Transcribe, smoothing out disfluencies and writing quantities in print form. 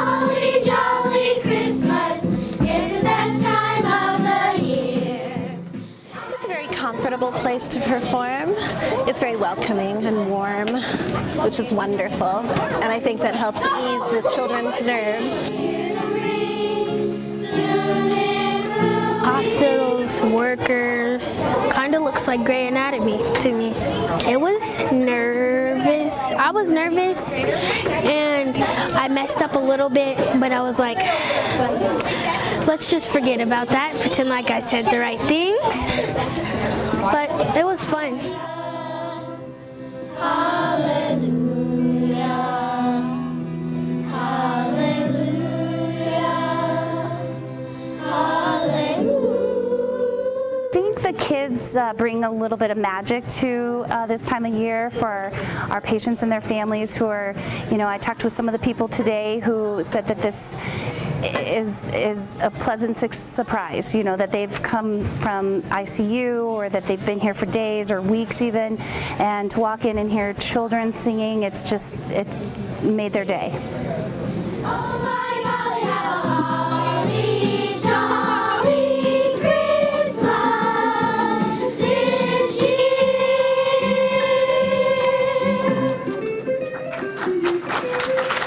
Holly jolly Christmas is the best time of the year. It's a very comfortable place to perform. It's very welcoming and warm, which is wonderful. And I think that helps ease the children's nerves. Hospitals, workers, kind of looks like Grey Anatomy to me. It was nervous. I was nervous and I messed up a little bit, but I was like, let's just forget about that, pretend like I said the right things. But it was fun. The kids bring a little bit of magic to this time of year for our patients and their families who are, I talked with some of the people today who said that this is a pleasant surprise, that they've come from ICU or that they've been here for days or weeks even, and to walk in and hear children singing, it made their day. Thank you.